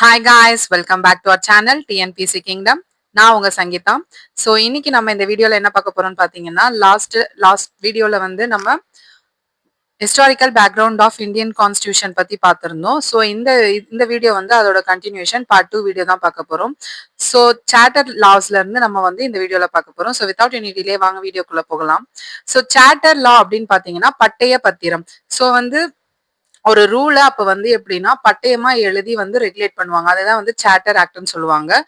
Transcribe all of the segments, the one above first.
Hi guys, welcome back to our channel TNPSC kingdom. நான் உங்க Sangeetha. So இன்னைக்கு நம்ம இந்த வீடியோல என்ன பார்க்க போறோம்னு பார்த்தீங்கன்னா, லாஸ்ட் வீடியோல வந்து நம்ம historical background of Indian constitution பத்தி பார்த்திருந்தோம். ஸோ இந்த வீடியோ வந்து அதோட கண்டினியூஷன் பார்ட் 2 வீடியோ தான் பார்க்க போறோம். ஸோ சார்ட்டர் லாஸ்ல இருந்து நம்ம வந்து இந்த வீடியோல பார்க்க போறோம். ஸோ வித்வுட் எனி டிலே வாங்க வீடியோக்குள்ள போகலாம். ஸோ சார்ட்டர் லா அப்படின்னு பார்த்தீங்கன்னா பட்டய பத்திரம். ஸோ வந்து ஒரு ரூல அப்ப வந்து எப்படின்னா பட்டயமா எழுதி வந்து ரெகுலேட் பண்ணுவாங்க. அதுதான் வந்து சார்ட்டர் ஆக்ட்னு சொல்லுவாங்க.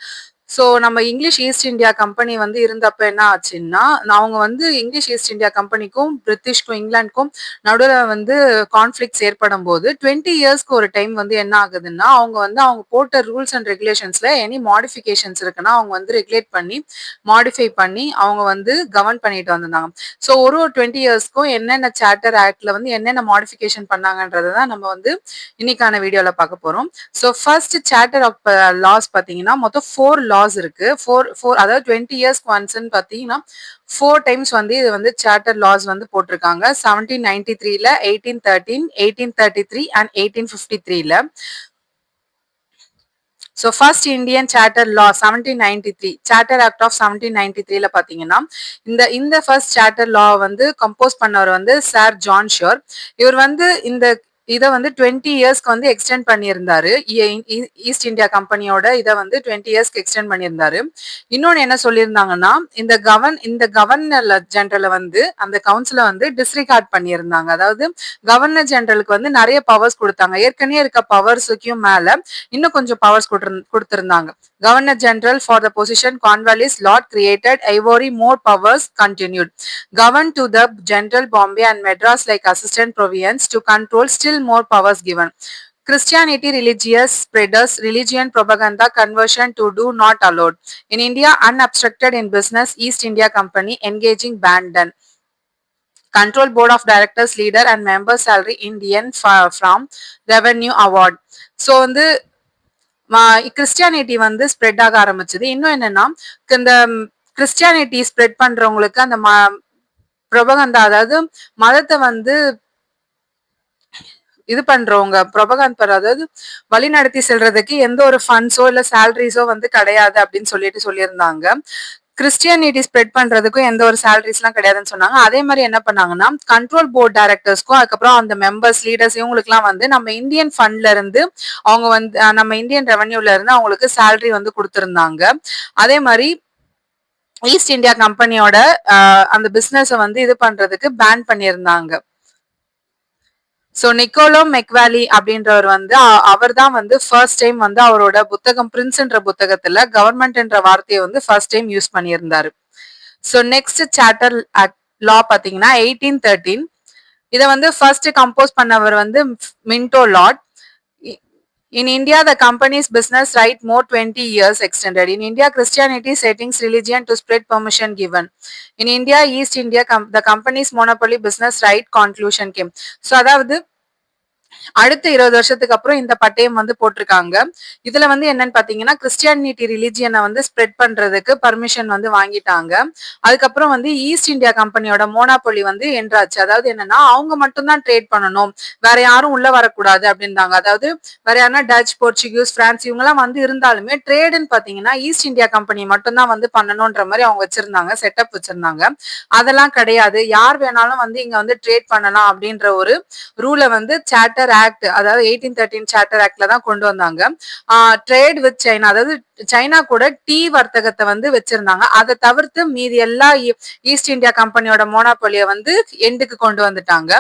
ஸோ நம்ம இங்கிலீஷ் ஈஸ்ட் இந்தியா கம்பெனி வந்து இருந்தப்ப என்ன ஆச்சுன்னா, அவங்க வந்து இங்கிலீஷ் ஈஸ்ட் இந்தியா கம்பெனிக்கும் பிரிட்டிஷ்க்கும் இங்கிலாந்துக்கும் நடுவுல வந்து கான்ஃபிளிக்ட்ஸ் ஏற்படும் போது 20 இயர்ஸ்க்கு ஒரு டைம் வந்து என்ன ஆகுதுன்னா, அவங்க வந்து அவங்க போட்ட ரூல்ஸ் அண்ட் ரெகுலேஷன்ஸ்ல எனி மாடிஃபிகேஷன்ஸ் இருக்குன்னா அவங்க வந்து ரெகுலேட் பண்ணி மாடிஃபை பண்ணி அவங்க வந்து கவர்ன் பண்ணிட்டு வந்திருந்தாங்க. ஸோ ஒரு 20 இயர்ஸ்க்கும் என்னென்ன சார்ட்டர் ஆக்ட்ல வந்து என்னென்ன மாடிஃபிகேஷன் பண்ணாங்கன்றதை தான் நம்ம வந்து இன்னைக்கான வீடியோல பார்க்க போறோம். So first charter of laws பார்த்தீங்கன்னா மொத்தம் 4 லாஸ் இருக்கு. அதாவது 20 இயர்ஸ்க்கு ஒன்ஸ்ன்னு பார்த்தீங்கன்னா 4 டைம்ஸ் வந்து இது வந்து சார்ட்டர் லாஸ் வந்து போட்டிருக்காங்க. 1793ல, 1813, 1833 அண்ட் 1853ல. So first Indian charter law 1793 charter act of 1793ல பாத்தீங்கன்னா இந்த ஃபர்ஸ்ட் சார்ட்டர் லா வந்து கம்போஸ் பண்ணவர் வந்து சார் ஜான் ஷோர். இவர் வந்து இதை வந்து 20 இயர்ஸ்க்கு வந்து எக்ஸ்டெண்ட் பண்ணியிருந்தாரு. ஈஸ்ட் இந்தியா கம்பெனியோட இதை வந்து 20 இயர்ஸ்க்கு எக்ஸ்டெண்ட் பண்ணியிருந்தாரு. இன்னொன்னு என்ன சொல்லியிருந்தாங்கன்னா, இந்த கவர்னர் ஜெனரலை வந்து அந்த கவுன்சிலை வந்து டிஸ்ரிகார்ட் பண்ணியிருந்தாங்க. அதாவது கவர்னர் ஜெனரலுக்கு வந்து நிறைய பவர்ஸ் கொடுத்தாங்க. ஏற்கனவே இருக்க பவர்ஸுக்கும் மேல இன்னும் கொஞ்சம் பவர்ஸ் கொடுத்திருந்தாங்க. Governor General for the position Cornwallis Lord created Ivory more powers continued. Governed to the General Bombay and Madras like assistant province to control still more powers given. Christianity religious spreaders religion propaganda conversion to do not allowed. In India unobstructed in business East India Company engaging banned done. Control board of directors leader and member salary Indian from revenue award. So வந்து Christianity வந்து spread ஆக ஆரம்பிச்சது. இன்னும் என்னன்னா, இந்த Christianity spread பண்றவங்களுக்கு அந்த புரபகந்தா அதாவது மதத்தை வந்து இது பண்றவங்க புரபகந்தா அதாவது வழி நடத்தி செல்றதுக்கு எந்த ஒரு ஃபண்ட்ஸோ இல்ல சேலரிஸோ வந்து கிடையாது அப்படின்னு சொல்லியிருந்தாங்க. கிறிஸ்டியானிட்டி ஸ்ப்ரெட் பண்றதுக்கும் எந்த ஒரு சேலரிஸ் எல்லாம் கிடையாதுன்னு சொன்னாங்க. அதே மாதிரி என்ன பண்ணாங்கன்னா, கண்ட்ரோல் போர்ட் டைரக்டர்ஸ்க்கும் அதுக்கப்புறம் அந்த மெம்பர்ஸ் லீடர்ஸ் இவங்களுக்கு எல்லாம் வந்து நம்ம இந்தியன் ஃபண்ட்ல இருந்து அவங்க வந்து நம்ம இந்தியன் ரெவன்யூல இருந்து அவங்களுக்கு சேலரி வந்து கொடுத்திருந்தாங்க. அதே மாதிரி ஈஸ்ட் இந்தியா கம்பெனியோட அந்த பிசினஸ் வந்து இது பண்றதுக்கு பேன் பண்ணியிருந்தாங்க. சோ நிக்கோலோ மெக்வாலி அப்படின்றவர் வந்து அவர் தான் வந்து ஃபர்ஸ்ட் டைம் வந்து அவரோட புத்தகம் பிரின்ஸ்ன்ற புத்தகத்துல கவர்மெண்ட் என்ற வார்த்தையை வந்து ஃபர்ஸ்ட் டைம் யூஸ் பண்ணியிருந்தாரு. ஸோ நெக்ஸ்ட் சார்ட்டர் லா பாத்தீங்கன்னா 1813. இதை வந்து ஃபர்ஸ்ட் கம்போஸ் பண்ணவர் வந்து Minto lot. In India, the company's business right more 20 years extended. In India, Christianity settings religion to spread permission given. In India, East India, the company's monopoly business right conclusion came. So, அதாவது அடுத்த 20 வருஷத்துக்கு அப்புறம் இந்த பட்டயம் வந்து போட்டிருக்காங்க. இதுல வந்து என்னன்னு பாத்தீங்கன்னா, கிறிஸ்டியானிட்டி ரிலிஜியனை வந்து ஸ்ப்ரெட் பண்றதுக்கு பர்மிஷன் வந்து வாங்கிட்டாங்க. அதுக்கப்புறம் வந்து ஈஸ்ட் இந்தியா கம்பெனியோட மோனாபொலி வந்து என்றாச்சு. அதாவது என்னன்னா, அவங்க மட்டும்தான் ட்ரேட் பண்ணணும், வேற யாரும் உள்ள வரக்கூடாது அப்படின்றாங்க. அதாவது வேற யாருன்னா டச், போர்ச்சுகீஸ், பிரான்ஸ் இவங்க எல்லாம் வந்து இருந்தாலுமே ட்ரேடுன்னு பாத்தீங்கன்னா ஈஸ்ட் இந்தியா கம்பெனி மட்டும்தான் வந்து பண்ணணும்ன்ற மாதிரி அவங்க வச்சிருந்தாங்க, செட்டப் வச்சிருந்தாங்க. அதெல்லாம் கிடையாது, யார் வேணாலும் வந்து இங்க வந்து ட்ரேட் பண்ணலாம் அப்படின்ற ஒரு ரூலை வந்து சார்ட்டர் ஆக்ட் அதாவது 1813 சார்ட்டர் ஆக்ட்ல தான் கொண்டு வந்தாங்க. ட்ரேட் வித் சைனா அதாவது சைனா கூட டீ வர்த்தகத்தை வந்து வச்சிருந்தாங்க. அதை தவிர்த்து மீதி எல்லா ஈஸ்ட் இந்தியா கம்பெனியோட மோனோபொலியை வந்து எண்டுக்கு கொண்டு வந்துட்டாங்க.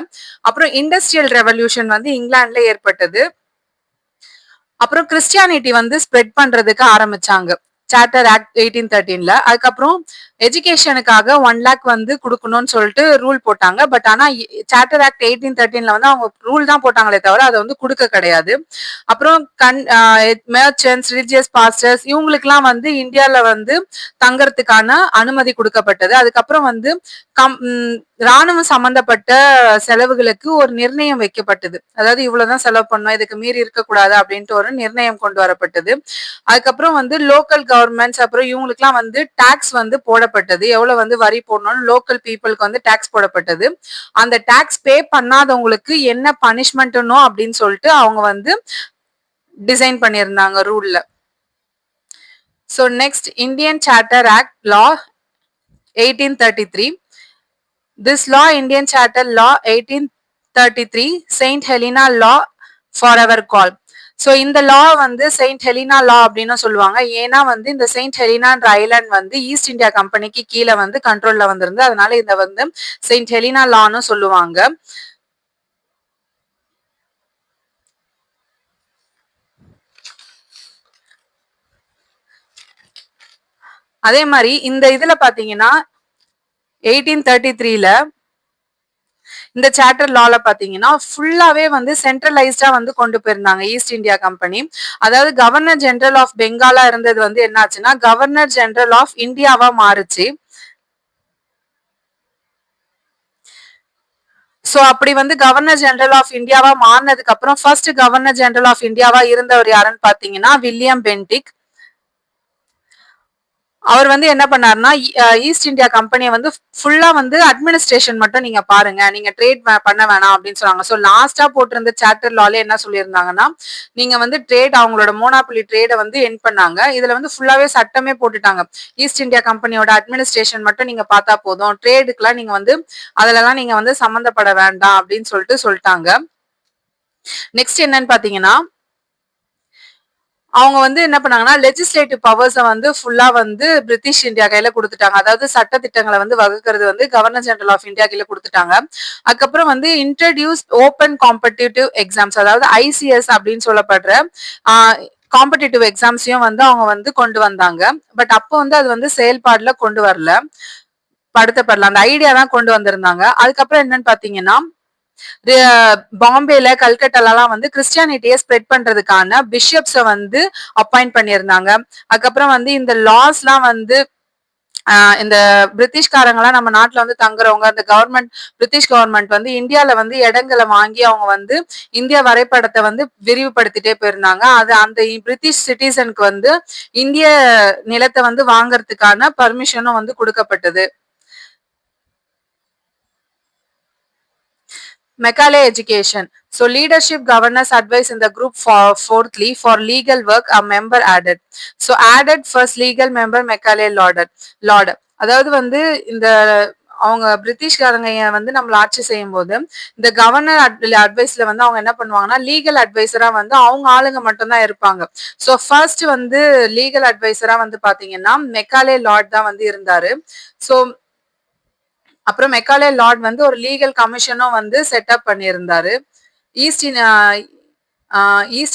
அப்புறம் இண்டஸ்ட்ரியல் ரெவல்யூஷன் வந்து இங்கிலாந்துல ஏற்பட்டது. அப்புறம் கிறிஸ்டியானிட்டி வந்து ஸ்ப்ரெட் பண்றதுக்கு ஆரம்பிச்சாங்க சார்ட்டர் ஆக்ட் 1813ல. அதுக்கப்புறம் எஜுகேஷனுக்காக 1 lakh வந்து கொடுக்கணும்னு சொல்லிட்டு ரூல் போட்டாங்க. பட் ஆனா சார்ட்டர் ஆக்ட் 1813ல வந்து அவங்க ரூல் தான் போட்டாங்களே தவிர அதை வந்து கொடுக்க கிடையாது. அப்புறம் மெர்ச்சன்ட்ஸ், ரிலிஜியஸ் பாஸ்டர்ஸ் இவங்களுக்கு எல்லாம் வந்து இந்தியால வந்து தங்கறதுக்கான அனுமதி கொடுக்கப்பட்டது. அதுக்கப்புறம் வந்து ராணுவம் சம்பந்தப்பட்ட செலவுகளுக்கு ஒரு நிர்ணயம் வைக்கப்பட்டது. அதாவது இவ்வளவுதான் செலவு பண்ணணும், இதுக்கு மீறி இருக்கக்கூடாது அப்படின்ட்டு ஒரு நிர்ணயம் கொண்டு வரப்பட்டது. அதுக்கப்புறம் வந்து லோக்கல் கவர்மெண்ட்ஸ் அப்புறம் இவங்களுக்கு எல்லாம் வந்து டாக்ஸ் வந்து போடப்பட்டது. எவ்வளவு வந்து வரி போடணும்னு லோக்கல் பீப்புளுக்கு வந்து டாக்ஸ் போடப்பட்டது. அந்த டாக்ஸ் பே பண்ணாதவங்களுக்கு என்ன பனிஷ்மெண்ட்னோ அப்படின்னு சொல்லிட்டு அவங்க வந்து டிசைன் பண்ணியிருந்தாங்க ரூல்ல. So next Indian charter act law 1833. This law, Indian Charter Law 1833, Saint Helena Law forever call. So இந்த லா வந்து செயின்ட் ஹெலினா லா அப்படின்னு சொல்லுவாங்க. ஏன்னா வந்து இந்த செயின்ட் ஹெலினான்ற ஐலாண்ட் வந்து ஈஸ்ட் இந்தியா கம்பெனிக்கு கீழே வந்து கண்ட்ரோல்ல வந்திருந்து, அதனால இதை வந்து செயின்ட் ஹெலினா லான்னு சொல்லுவாங்க. அதே மாதிரி இந்த இதுல பாத்தீங்கன்னா 1833ல இந்த சார்ட்டர் லால பாத்தீங்கன்னா ஃபுல்லாவே வந்து சென்ட்ரலைஸ்டா வந்து கொண்டு போயிருந்தாங்க ஈஸ்ட் இந்தியா கம்பெனி. அதாவது கவர்னர் ஜெனரல் ஆஃப் பெங்காலா இருந்தது வந்து என்னாச்சுன்னா கவர்னர் ஜெனரல் ஆஃப் இந்தியாவா மாறுச்சு. சோ அப்படி வந்து கவர்னர் ஜெனரல் ஆஃப் இந்தியாவா மாறினதுக்கு அப்புறம் ஃபர்ஸ்ட் கவர்னர் ஜெனரல் ஆஃப் இந்தியாவா இருந்தவர் யாருன்னு பாத்தீங்கன்னா வில்லியம் பென்டிக். அவர் வந்து என்ன பண்ணாருன்னா ஈஸ்ட் இந்தியா கம்பெனியை வந்து ஃபுல்லா வந்து அட்மினிஸ்ட்ரேஷன் மட்டும் நீங்க பாருங்க, நீங்க ட்ரேட் பண்ண வேணாம் அப்படின்னு சொன்னாங்க. ஸோ லாஸ்டா போட்டிருந்த சார்ட்டர் லால என்ன சொல்லியிருந்தாங்கன்னா நீங்க வந்து ட்ரேட் அவங்களோட மோனாப்புலி ட்ரேடை வந்து என் பண்ணாங்க. இதுல வந்து ஃபுல்லாவே சட்டமே போட்டுட்டாங்க. ஈஸ்ட் இந்தியா கம்பெனியோட அட்மினிஸ்ட்ரேஷன் மட்டும் நீங்க பார்த்தா போதும், ட்ரேடுக்குலாம் நீங்க வந்து அதுலலாம் நீங்க வந்து சம்மந்தப்பட வேண்டாம் அப்படின்னு சொல்லிட்டாங்க. நெக்ஸ்ட் என்னன்னு பாத்தீங்கன்னா அவங்க வந்து என்ன பண்ணாங்கன்னா லெஜிஸ்லேட்டிவ் பவர்ஸை வந்து ஃபுல்லா வந்து பிரிட்டிஷ் இந்தியா கையில கொடுத்துட்டாங்க. அதாவது சட்ட திட்டங்களை வந்து வகுக்கிறது வந்து கவர்னர் ஜெனரல் ஆஃப் இந்தியா கையில கொடுத்துட்டாங்க. அதுக்கப்புறம் வந்து இன்ட்ரடியூஸ் ஓப்பன் காம்படிட்டிவ் எக்ஸாம்ஸ், அதாவது ஐசிஎஸ் அப்படின்னு சொல்லப்படுற காம்படிட்டிவ் எக்ஸாம்ஸையும் வந்து அவங்க வந்து கொண்டு வந்தாங்க. பட் அப்போ வந்து அது வந்து செயல்பாடுல கொண்டு வரல, படுத்தப்படல. அந்த ஐடியா தான் கொண்டு வந்திருந்தாங்க. அதுக்கப்புறம் என்னன்னு பாத்தீங்கன்னா பாம்பேல கல்கட்டாலாம் வந்து கிறிஸ்டியானிட்டியை ஸ்ப்ரெட் பண்றதுக்கான பிஷப்ஸை வந்து அப்பாயிண்ட் பண்ணியிருந்தாங்க. அதுக்கப்புறம் வந்து இந்த லாஸ்லாம் வந்து இந்த பிரிட்டிஷ்காரங்களாம் நம்ம நாட்டுல வந்து தங்குறவங்க, அந்த கவர்மெண்ட் பிரிட்டிஷ் கவர்மெண்ட் வந்து இந்தியால வந்து இடங்களை வாங்கி அவங்க வந்து இந்தியா வரைபடத்தை வந்து விரிவுபடுத்திட்டே போயிருந்தாங்க. அது அந்த பிரிட்டிஷ் சிட்டிசனுக்கு வந்து இந்திய நிலத்தை வந்து வாங்கறதுக்கான பர்மிஷனும் வந்து கொடுக்கப்பட்டது. Macaulay education. So leadership governors advice in the group fourthly for legal work a member added. So added first legal member Macaulay Lord. அதாவது வந்து இந்த அவங்க பிரிட்டிஷ்காரங்க வந்து நம்மள ஆட்சி செய்யும் போது இந்த கவர்னர் அட்வைஸ்ல வந்து அவங்க என்ன பண்ணுவாங்கன்னா லீகல் அட்வைசரா வந்து அவங்க ஆளுங்க மட்டும்தான் இருப்பாங்க. ஸோ ஃபர்ஸ்ட் வந்து லீகல் அட்வைசரா வந்து பாத்தீங்கன்னா மெக்காலே லார்ட் தான் வந்து இருந்தாரு. ஸோ அப்புறம் மெக்காலே லார்ட் வந்து ஒரு லீகல் கமிஷனும் வந்து செட்டப் பண்ணியிருந்தாரு. ஈஸ்ட்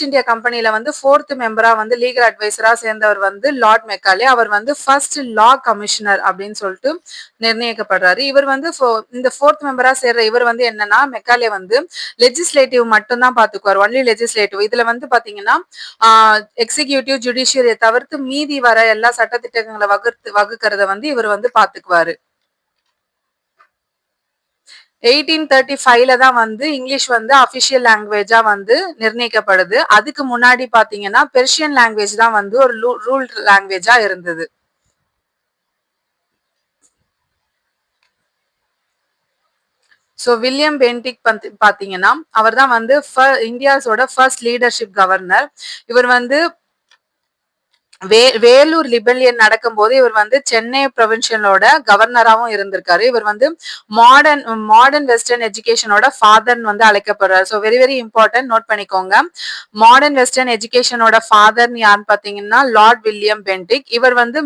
இந்தியா கம்பெனில வந்து ஃபோர்த் மெம்பரா வந்து லீகல் அட்வைசரா சேர்ந்தவர் வந்து லார்ட் மெக்காலே. அவர் வந்து ஃபர்ஸ்ட் லா கமிஷனர் அப்படின்னு சொல்லிட்டு நிர்ணயிக்கப்படுறாரு. இவர் வந்து இந்த ஃபோர்த் மெம்பரா சேர்ற இவர் வந்து என்னன்னா மெக்காலே வந்து லெஜிஸ்லேட்டிவ் மட்டும் தான் பாத்துக்குவார், ஒன்லி லெஜிஸ்லேட்டிவ். இதுல வந்து பாத்தீங்கன்னா எக்ஸிகியூட்டிவ் ஜுடிஷியரியை தவிர்த்து மீதி வர எல்லா சட்டத்திட்டங்களை வகுக்கிறத வந்து இவர் வந்து பாத்துக்குவாரு. 1835ல தான் வந்து இங்கிலீஷ் வந்து அபிஷியல் லாங்குவேஜா வந்து நிர்ணயிக்கப்படுது. அதுக்கு முன்னாடி பாத்தீங்கன்னா பெர்ஷியன் லாங்குவேஜ் தான் வந்து ஒரு ரூல் லாங்குவேஜா இருந்தது. ஸோ வில்லியம் பென்டிக் பாத்தீங்கன்னா அவர் தான் வந்து இந்தியாஸோட ஃபர்ஸ்ட் லீடர்ஷிப் கவர்னர். இவர் வந்து வேலூர் லிபர்லியன் நடக்கும் போது இவர் வந்து சென்னை ப்ரொவின்சியலோட கவர்னராகவும் இருந்திருக்காரு. இவர் வந்து மாடர்ன் வெஸ்டர்ன் எஜுகேஷனோட ஃபாதர் வந்து அழைக்கப்படுறாரு. So very very important, note பண்ணிக்கோங்க. மாடர்ன் வெஸ்டர்ன் எஜுகேஷனோட ஃபாதர் யாருன்னு பாத்தீங்கன்னா லார்ட் வில்லியம் பென்டிக். இவர் வந்து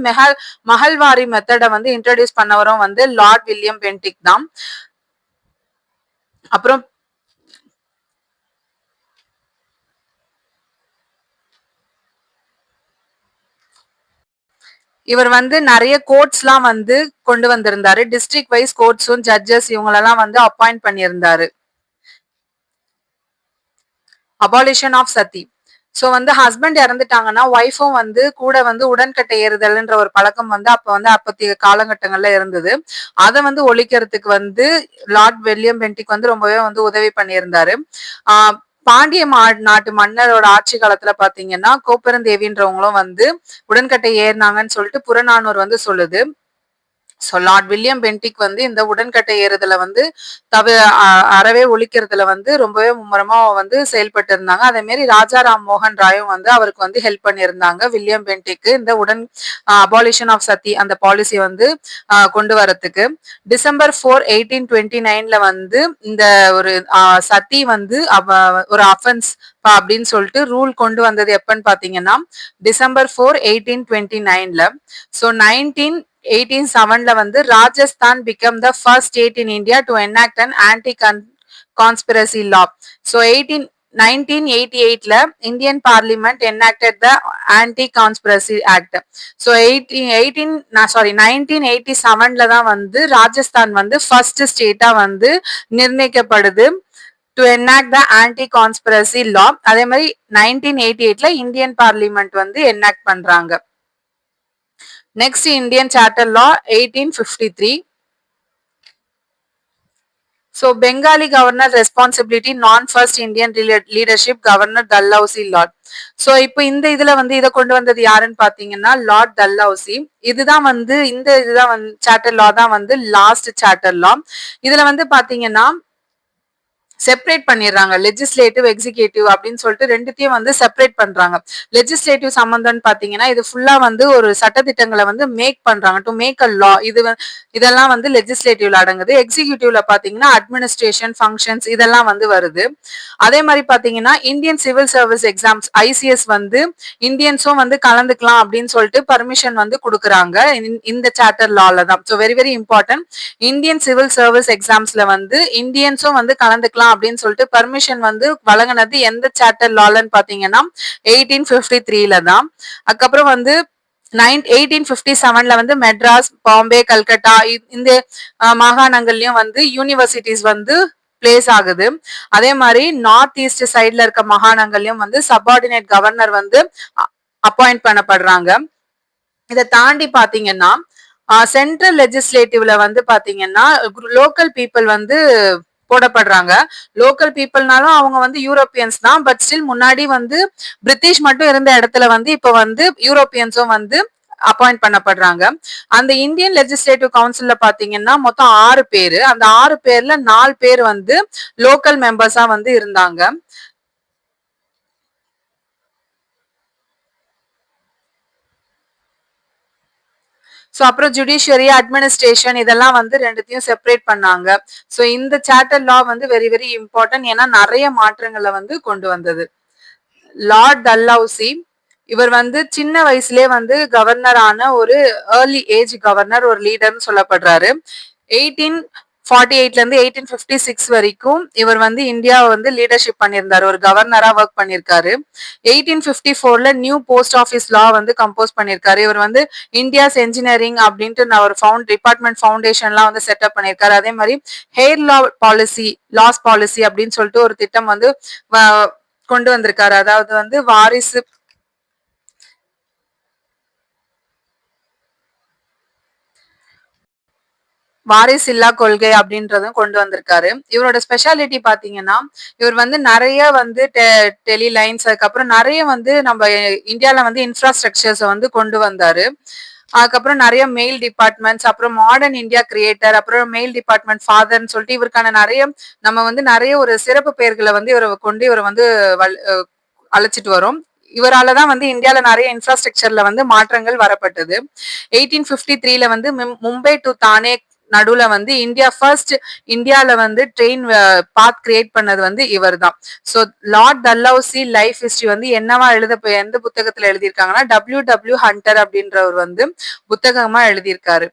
மஹல்வாரி மெத்தடை வந்து இன்ட்ரோடியூஸ் பண்ணவரும் வந்து லார்ட் வில்லியம் பென்டிக் தான். அப்புறம் இவர் வந்து நிறைய கோர்ட்ஸ் எல்லாம் வந்து கொண்டு வந்திருந்தாரு. டிஸ்ட்ரிக்ட் வைஸ் கோர்ட்ஸும் ஜட்ஜஸ் இவங்களெல்லாம் வந்து அப்பாயிண்ட் பண்ணியிருந்தாரு. அபாலிஷன் ஆஃப் சதி. ஸோ வந்து ஹஸ்பண்ட் இறந்துட்டாங்கன்னா ஒய்ஃபும் வந்து கூட வந்து உடன்கட்டை ஏறுதல்ன்ற ஒரு பழக்கம் வந்து அப்பத்திய காலகட்டங்கள்ல இருந்தது. அதை வந்து ஒழிக்கிறதுக்கு வந்து லார்ட் வில்லியம் பென்டிக் வந்து ரொம்பவே வந்து உதவி பண்ணியிருந்தாரு. பாண்டிய நாட்டு மன்னரோட ஆட்சி காலத்துல பாத்தீங்கன்னா கோப்பெருந்தேவின்றவங்களும் வந்து உடன்கட்டை ஏறினாங்கன்னு சொல்லிட்டு புறநானூறு வந்து சொல்லுது. ஸோ லார்ட் வில்லியம் பென்டிக் வந்து இந்த உடன்கட்டை ஏறுதல வந்து அறவே ஒழிக்கிறதுல வந்து ரொம்பவே மும்முரமா வந்து செயல்பட்டு இருந்தாங்க. அதே மாதிரி ராஜா ராம் மோகன் ராயும் வந்து அவருக்கு வந்து ஹெல்ப் பண்ணியிருந்தாங்க வில்லியம் பென்டிக்கு இந்த அபாலிஷன் ஆஃப் சதி அந்த பாலிசி வந்து கொண்டு வரத்துக்கு. டிசம்பர் 4, 1829ல வந்து இந்த ஒரு சதி வந்து ஒரு அஃபென்ஸ் அப்படின்னு சொல்லிட்டு ரூல் கொண்டு வந்தது எப்பன்னு பாத்தீங்கன்னா டிசம்பர் 4, 1829ல. ஸோ 1887ல வந்து Rajasthan become the first state in India to enact an anti-conspiracy law. So 1988ல Indian parliament enacted the anti-conspiracy act. So 1987ல தான் வந்து ராஜஸ்தான் வந்து ஃபர்ஸ்ட் ஸ்டேட்டா வந்து நிர்ணயிக்கப்படுது to enact the anti-conspiracy law. அதே மாதிரி 1988ல இந்தியன் பார்லிமெண்ட் வந்து enact பண்றாங்க. Next, Indian Charter Law 1853. So Bengali governor responsibility non-first Indian leadership governor Dalhousie Lord. So இப்போ இந்த இதுல வந்து இதை கொண்டு வந்தது யாருன்னு பாத்தீங்கன்னா லார்ட் டல்ஹவுசி. இதுதான் வந்து இதுதான் வந்து சார்ட்டர் லா தான் வந்து லாஸ்ட் சார்ட்டர் லா. இதுல வந்து பாத்தீங்கன்னா செப்பரேட் பண்ணிடுறாங்க லெஜிஸ்லேட்டிவ் எக்ஸிகியூட்டிவ் அப்படின்னு சொல்லிட்டு ரெண்டுத்தையும் வந்து செப்பரேட் பண்றாங்க. லெஜிஸ்லேட்டிவ் சம்பந்தம்னு பாத்தீங்கன்னா இது ஃபுல்லா வந்து ஒரு சட்டத்திட்டங்களை வந்து மேக் பண்றாங்க டு மேக் அ லா. இதெல்லாம் வந்து லெஜிஸ்லேட்டிவ்ல அடங்குது. எக்ஸிகியூட்டிவ்ல பாத்தீங்கன்னா அட்மினிஸ்ட்ரேஷன் ஃபங்க்ஷன்ஸ் இதெல்லாம் வந்து வருது. அதே மாதிரி பாத்தீங்கன்னா Indian civil service exams ICS வந்து இந்தியன்ஸும் வந்து கலந்துக்கலாம் அப்படின்னு சொல்லிட்டு பர்மிஷன் வந்து கொடுக்குறாங்க இந்த சார்ட்டர் லால தான். So very very important. Indian civil service எக்ஸாம்ஸ்ல வந்து இந்தியன்ஸும் வந்து கலந்துக்கலாம் அப்படின்னு சொல்லிட்டு பர்மிஷன் வந்து வழங்கினது எந்த சார்ட்டர் லாலன்னு பாத்தீங்கன்னா 1853ல தான். அதுக்கப்புறம் வந்து 1857ல வந்து மெட்ராஸ், பாம்பே, கல்கட்டா இந்த மாகாணங்கள்லயும் வந்து யூனிவர்சிட்டிஸ் வந்து பிளேஸ் ஆகுது. அதே மாதிரி நார்த் ஈஸ்ட் சைட்ல இருக்க மாகாணங்கள்லயும் வந்து சப்பார்டினேட் கவர்னர் வந்து அப்பாயிண்ட் பண்ணப்படுறாங்க. இதை தாண்டி பாத்தீங்கன்னா சென்ட்ரல் லெஜிஸ்லேட்டிவ்ல வந்து பாத்தீங்கன்னா லோக்கல் பீப்புள் வந்து போடப்படுறாங்க. லோக்கல் பீப்புள்னாலும் அவங்க வந்து யூரோப்பியன்ஸ் தான். பட் ஸ்டில் முன்னாடி வந்து பிரிட்டிஷ் மட்டும் இருந்த இடத்துல வந்து இப்ப வந்து யூரோப்பியன்ஸும் வந்து அப்பாயிண்ட் பண்ணப்படுறாங்க. அந்த இந்தியன் லெஜிஸ்லேட்டிவ் கவுன்சில்ல பாத்தீங்கன்னா மொத்தம் 6 பேரு. அந்த 6 பேர்ல 4 பேர் வந்து லோக்கல் மெம்பர்ஸா வந்து இருந்தாங்க. ஸோ அப்புறம் ஜுடிஷியரி அட்மினிஸ்ட்ரேஷன் இதெல்லாம் வந்து ரெண்டுத்தையும் செப்பரேட் பண்ணாங்க. ஸோ இந்த சார்ட்டர் லா வந்து வெரி வெரி இம்பார்ட்டன்ட். ஏன்னா நிறைய மாற்றங்களை வந்து கொண்டு வந்தது. லார்ட் டல்ஹவுசி இவர் வந்து சின்ன வயசுலயே வந்து கவர்னர் ஆன ஒரு ஏர்லி ஏஜ் கவர்னர் ஒரு லீடர்னு சொல்லப்படுறாரு. 1848ல இருந்து 1856 வரைக்கும் இவர் வந்து இந்தியாவை வந்து லீடர்ஷிப் பண்ணியிருந்தாரு. ஒரு கவர்னரா ஒர்க் பண்ணிருக்காரு. 1854ல நியூ போஸ்ட் ஆஃபீஸ் லா வந்து கம்போஸ் பண்ணிருக்காரு. இவர் வந்து இந்தியாஸ் என்ஜினியரிங் அப்படின்ட்டு நான் ஒரு டிபார்ட்மெண்ட் ஃபவுண்டேஷன்லாம் வந்து செட்டப் பண்ணிருக்காரு. அதே மாதிரி ஹேர் லாஸ் பாலிசி அப்படின்னு சொல்லிட்டு ஒரு திட்டம் வந்து கொண்டு வந்திருக்காரு. அதாவது வந்து வாரிசில்லா கொள்கை அப்படின்றதும் கொண்டு வந்திருக்காரு. இவரோட ஸ்பெஷாலிட்டி பாத்தீங்கன்னா இவர் வந்து நிறைய வந்து டெலி லைன்ஸ் அதுக்கப்புறம் நிறைய வந்து நம்ம இந்தியால வந்து இன்ஃப்ராஸ்ட்ரக்சர்ஸ் வந்து கொண்டு வந்தாரு. அதுக்கப்புறம் நிறைய மெயில் டிபார்ட்மெண்ட்ஸ் அப்புறம் மாடர்ன் இந்தியா கிரியேட்டர் அப்புறம் மெயில் டிபார்ட்மெண்ட் ஃபாதர்ன்னு சொல்லிட்டு இவருக்கான நிறைய நம்ம வந்து நிறைய ஒரு சிறப்பு பெயர்களை வந்து இவரை வந்து அழைச்சிட்டு வரும். இவராலதான் வந்து இந்தியால நிறைய இன்ஃப்ராஸ்ட்ரக்சர்ல வந்து மாற்றங்கள் வரப்பட்டது. 1853ல வந்து மும்பை டு தானே நடுவுல வந்து இந்தியால வந்து ட்ரெயின் பாத் கிரியேட் பண்ணது வந்து இவர் தான். So Lord Dalhousie life history வந்து என்னவா எந்த புத்தகத்துல எழுதியிருக்காங்கன்னா W.W. ஹண்டர் அப்படின்றவர் வந்து புத்தகமா எழுதியிருக்காரு.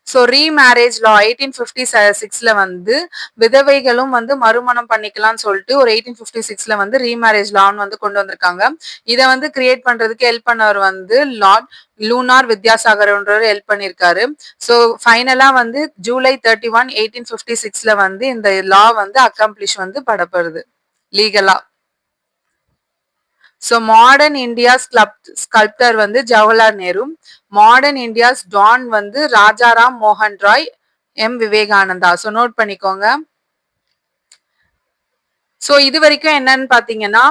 ஸோ ரீமேரேஜ் லா 1856ல வந்து விதவைகளும் வந்து மறுமணம் பண்ணிக்கலாம்னு சொல்லிட்டு ஒரு 1856ல வந்து ரீமேரேஜ் லான்னு வந்து கொண்டு வந்திருக்காங்க. இதை வந்து கிரியேட் பண்றதுக்கு ஹெல்ப் பண்ணவர் வந்து லார்ட் லூனார் வித்யாசாகர்ன்றவர் ஹெல்ப் பண்ணிருக்காரு. ஸோ ஃபைனலா வந்து ஜூலை 31, 1856ல வந்து இந்த லா வந்து அக்கம்ப்ளிஷ் வந்து படப்படுது லீகலா. ஸோ மாடர்ன் இந்தியாஸ் ஸ்கல்ப்டர் வந்து Jawaharlal Nehru, modern India's dawn வந்து ராஜாராம் மோகன் ராய், விவேகானந்தா. ஸோ நோட் பண்ணிக்கோங்க. ஸோ இது வரைக்கும் என்னன்னு பாத்தீங்கன்னா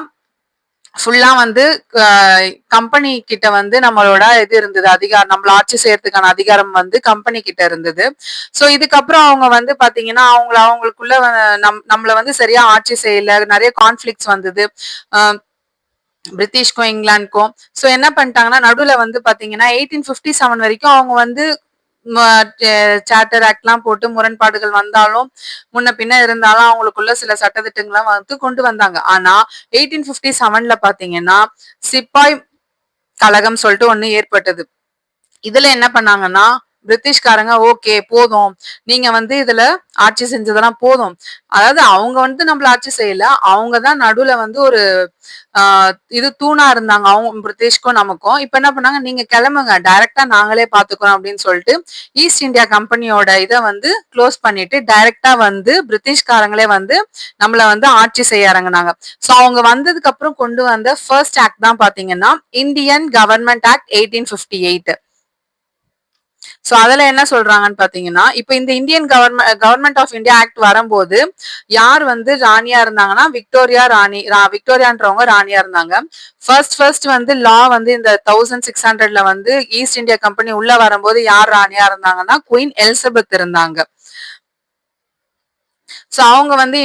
ஃபுல்லா வந்து கம்பெனி கிட்ட வந்து நம்மளோட இது இருந்தது, அதிகாரம், நம்மள ஆட்சி செய்யறதுக்கான அதிகாரம் வந்து கம்பெனி கிட்ட இருந்தது. ஸோ இதுக்கப்புறம் அவங்க வந்து பாத்தீங்கன்னா அவங்களுக்குள்ள நம்மள வந்து சரியா ஆட்சி செய்யல, நிறைய கான்ஃபிளிக்ஸ் வந்தது பிரிட்டிஷ்க்கும் இங்கிலாந்துக்கும். ஸோ என்ன பண்ணிட்டாங்கன்னா நடுவில் வந்து பாத்தீங்கன்னா 1857 வரைக்கும் அவங்க வந்து சார்ட்டர் ஆக்ட்லாம் போட்டு முரண்பாடுகள் வந்தாலும் முன்ன பின்ன இருந்தாலும் அவங்களுக்குள்ள சில சட்டத்திட்டங்கள்லாம் வந்து கொண்டு வந்தாங்க. ஆனா 1857ல பாத்தீங்கன்னா சிப்பாய் கழகம் சொல்லிட்டு ஒண்ணு ஏற்பட்டது. இதுல என்ன பண்ணாங்கன்னா பிரிட்டிஷ்காரங்க ஓகே போதும், நீங்க வந்து இதுல ஆட்சி செஞ்சதெல்லாம் போதும், அதாவது அவங்க வந்து நம்மள ஆட்சி செய்யல, அவங்கதான் நடுவுல வந்து ஒரு இது தூணா இருந்தாங்க அவங்க பிரிட்டிஷ்க்கும் நமக்கும். இப்ப என்ன பண்ணாங்க, நீங்க கிளம்புங்க, டைரக்டா நாங்களே பாத்துக்கிறோம் அப்படின்னு சொல்லிட்டு ஈஸ்ட் இந்தியா கம்பெனியோட இதை வந்து க்ளோஸ் பண்ணிட்டு டைரக்டா வந்து பிரிட்டிஷ்காரங்களே வந்து நம்மள வந்து ஆட்சி செய்ய இறங்குனாங்க. சோ அவங்க வந்ததுக்கு அப்புறம் கொண்டு வந்த ஃபர்ஸ்ட் ஆக்ட் தான் பாத்தீங்கன்னா இந்தியன் கவர்மெண்ட் ஆக்ட் 1858. சோ அதுல என்ன சொல்றாங்கன்னு பாத்தீங்கன்னா, இப்ப இந்த Indian government of India act வரும்போது யார் வந்து ராணியா இருந்தாங்கன்னா விக்டோரியா ராணி, விக்டோரியான்றவங்க ராணியா இருந்தாங்க. ஃபர்ஸ்ட் வந்து லா வந்து இந்த 1600ல வந்து ஈஸ்ட் இந்தியா கம்பெனி உள்ள வரும்போது யார் ராணியா இருந்தாங்கன்னா குயின் எலிசபெத் இருந்தாங்க. So அவங்க வந்து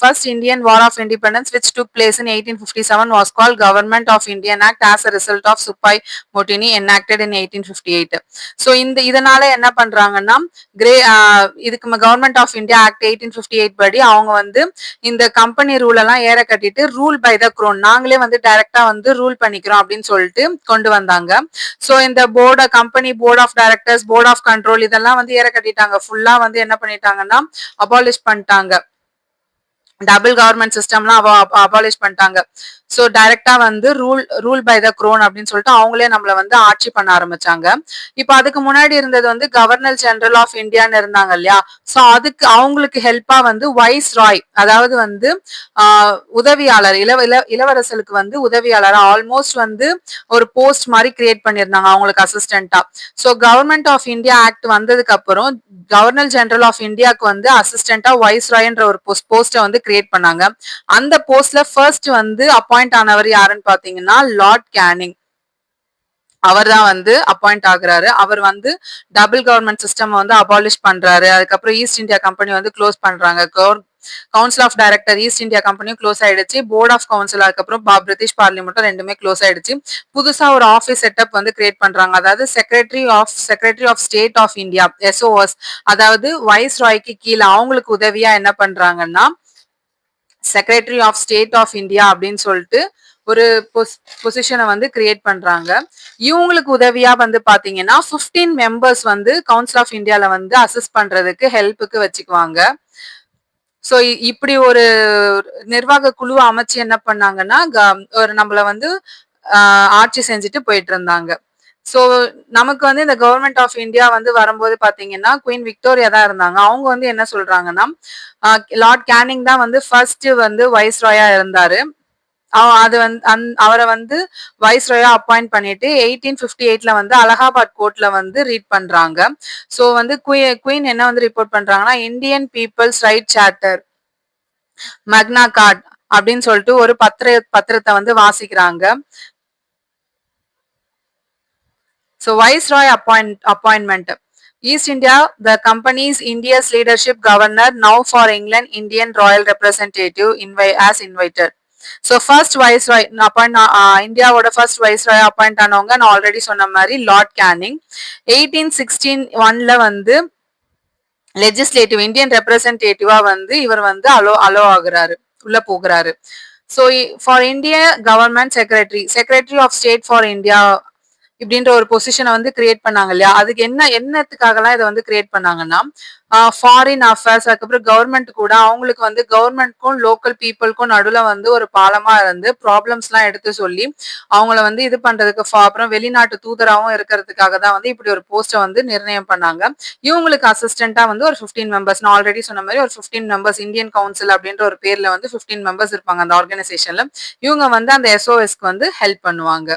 first Indian War of Independence which took place in 1857 was called Government of Indian Act as a result of Supai Mutiny enacted in 1858. So இதனால என்ன பண்றாங்கன்னா இதுக்கு கவர்மெண்ட் ஆஃப் இந்தியா ஆக்ட் 1858 படி அவங்க வந்து இந்த கம்பெனி ரூல் எல்லாம் ஏற கட்டிட்டு ரூல் பை த க்ரோன், நாங்களே வந்து டைரக்டா வந்து ரூல் பண்ணிக்கிறோம் அப்படின்னு சொல்லிட்டு கொண்டு வந்தாங்க. சோ இந்த company board of directors, board of control இதெல்லாம் வந்து ஏற கட்டிட்டாங்க. ஃபுல்லா வந்து என்ன பண்ணிட்டாங்கன்னா அபாலிஷ் பண்ணிட்டாங்க. டபுள் கவர்மெண்ட் சிஸ்டம்லாம் அபாலிஷ் பண்ணிட்டாங்க. சோ டைரக்டா வந்து ரூல் பை த க்ரோன் அப்படின்னு சொல்லிட்டு அவங்களே நம்மள வந்து ஆட்சி பண்ண ஆரம்பிச்சாங்க. இப்ப அதுக்கு முன்னாடி இருந்தது வந்து கவர்னர் ஜெனரல் ஆஃப் இந்தியான்னு இருந்தாங்க இல்லையா. சோ அதுக்கு அவங்களுக்கு ஹெல்ப்பா வந்து வைஸ் ராய், அதாவது வந்து உதவியாளர், இளவரசருக்கு வந்து உதவியாளர் ஆல்மோஸ்ட் வந்து ஒரு போஸ்ட் மாதிரி கிரியேட் பண்ணிருந்தாங்க அவங்களுக்கு அசிஸ்டன்டா. So government of India act வந்ததுக்கு அப்புறம் கவர்னர் ஜெனரல் ஆஃப் இந்தியாவுக்கு வந்து அசிஸ்டன்டா வைஸ் ராய்ன்ற ஒரு போஸ்ட வந்து கிரியேட் பண்ணாங்க. அந்த போஸ்ட்ல ஃபர்ஸ்ட் வந்து அப்பாயிண்ட் ஆனவர் யாருன்னு பாத்தீங்கன்னா லார்ட் கேனிங். அவர் தான் வந்து அப்பாயிண்ட் ஆகுறாரு. அவர் வந்து டபுள் கவர்மெண்ட் சிஸ்டம் வந்து அபாலிஷ் பண்றாரு. அதுக்கப்புறம் ஈஸ்ட் இந்தியா கம்பெனி வந்து க்ளோஸ் பண்றாங்க. Council of director East India கம்பெனியும் க்ளோஸ் ஆயிடுச்சு. போர்ட் ஆஃப் கவுன்சில், அதுக்கப்புறம் பிரிட்டிஷ் பார்லிமெண்ட்டும் ரெண்டுமே க்ளோஸ் ஆயிடுச்சு. புதுசா ஒரு ஆஃபீஸ் செட்டப் வந்து கிரியேட் பண்றாங்க. அதாவது secretary of state of India, SOS, அதாவது வைஸ் ராய்க்கு கீழே அவங்களுக்கு உதவியா என்ன பண்றாங்கன்னா secretary of state of India அப்படின்னு சொல்லிட்டு ஒரு பொசிஷனை வந்து கிரியேட் பண்றாங்க. இவங்களுக்கு உதவியா வந்து பாத்தீங்கன்னா 15 மெம்பர்ஸ் வந்து கவுன்சில் ஆஃப் இந்தியால வந்து அசிஸ்ட் பண்றதுக்கு ஹெல்ப்புக்கு வச்சுக்குவாங்க. சோ இப்படி ஒரு நிர்வாக குழு அமைச்சு என்ன பண்ணாங்கன்னா ஒரு நம்மள வந்து ஆட்சி செஞ்சுட்டு போயிட்டு இருந்தாங்க. சோ நமக்கு வந்து இந்த கவர்மெண்ட் ஆஃப் இந்தியா வந்து வரும்போது பாத்தீங்கன்னா குயின் விக்டோரியா தான் இருந்தாங்க. அவங்க வந்து என்ன சொல்றாங்கன்னா லார்ட் கேனிங் தான் வந்து ஃபர்ஸ்ட் வந்து வைஸ் ராயா இருந்தாரு. அது வந்து அவரை வந்து வைஸ் ராயா அப்பாயிண்ட் பண்ணிட்டு 1858ல வந்து அலகாபாத் கோர்ட்ல வந்து ரீட் பண்றாங்க. சோ வந்து குயின் என்ன வந்து ரிப்போர்ட் பண்றாங்கன்னா Indian people's right charter magna carta அப்படின்னு சொல்லிட்டு ஒரு பத்திரத்தை வந்து வாசிக்கிறாங்க. So Viceroy appointment. East India, the company's India's leadership governor, now for England, Indian royal representative as invited. So first Viceroy appoint இந்தியாவோட first Viceroy appoint ஆனவங்க நான் already சொன்ன மாதிரி லார்ட் கேனிங். 1861ல வந்து லெஜிஸ்லேட்டிவ் இந்தியன் ரெப்ரசன்டேட்டிவா வந்து இவர் வந்து அலோ ஆகுறாரு, உள்ள போகிறாரு. So for India government secretary of state for India இப்படின்ற ஒரு பொசிஷனை வந்து கிரியேட் பண்ணாங்க இல்லையா. அதுக்கு என்னத்துக்காகலாம் இதை வந்து கிரியேட் பண்ணாங்கன்னா ஃபாரின் அஃபேர்ஸ், அதுக்கப்புறம் கவர்மெண்ட் கூட அவங்களுக்கு வந்து கவர்மெண்ட்க்கும் லோக்கல் பீப்புளுக்கும் நடுவில் வந்து ஒரு பாலமா இருந்து ப்ராப்ளம்ஸ் எல்லாம் எடுத்து சொல்லி அவங்கள வந்து இது பண்றதுக்கு, அப்புறம் வெளிநாட்டு தூதராகவும் இருக்கிறதுக்காக தான் வந்து இப்படி ஒரு போஸ்ட்டை வந்து நிர்ணயம் பண்ணாங்க. இவங்களுக்கு அசிஸ்டண்டா வந்து ஒரு 15 மெம்பர்ஸ், நான் ஆல்ரெடி சொன்ன மாதிரி ஒரு 15 மெம்பர்ஸ் இந்தியன் கவுன்சில் அப்படின்ற ஒரு பேர்ல வந்து 15 மெம்பர்ஸ் இருப்பாங்க அந்த ஆர்கனைசேஷன்ல. இவங்க வந்து அந்த SOSக்கு வந்து ஹெல்ப் பண்ணுவாங்க.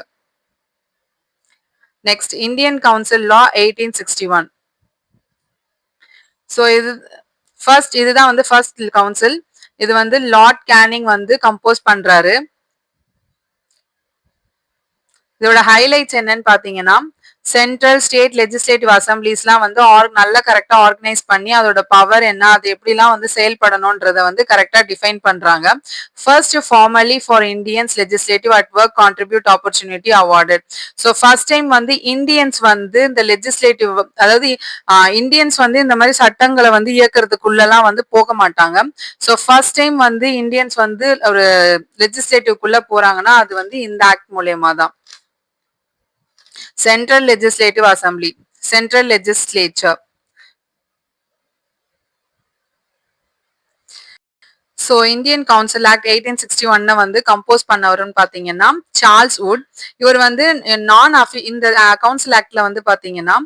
Next Indian council law 1861. So இதுதான் வந்து ஃபர்ஸ்ட் கவுன்சில். இது வந்து லார்ட் கேனிங் வந்து கம்போஸ் பண்றாரு. இதோட ஹைலைட்ஸ் என்னன்னு பாத்தீங்கன்னா, சென்ட்ரல், ஸ்டேட் லெஜிஸ்லேட்டிவ் அசம்பிளிஸ்லாம் வந்து நல்லா கரெக்ட்டா ஆர்கனைஸ் பண்ணி அதோட பவர் என்ன, அது எப்படிலாம் வந்து செயல்படணும்ன்றத வந்து கரெக்ட்டா டிஃபைன் பண்றாங்க. First formally for Indians legislative at work contribute opportunity awarded. So first time வந்து இந்தியன்ஸ் வந்து இந்த லெஜிஸ்லேட்டிவ், அதாவது இந்தியன்ஸ் வந்து இந்த மாதிரி சட்டங்களை வந்து இயக்கிறதுக்குள்ளலாம் வந்து போக மாட்டாங்க. ஸோ ஃபர்ஸ்ட் டைம் வந்து இந்தியன்ஸ் வந்து ஒரு லெஜிஸ்லேட்டிவ்க்குள்ள போறாங்கன்னா அது வந்து இந்த ஆக்ட் மூலியமா தான். Central Legislative Assembly, Central Legislature. So Indian council act 1861 வந்து கம்போஸ் பண்ணவருன்னு பாத்தீங்கன்னா சார்ல்ஸ் வுட். இவர் வந்து இந்த கவுன்சில் ஆக்ட்ல வந்து பாத்தீங்கன்னா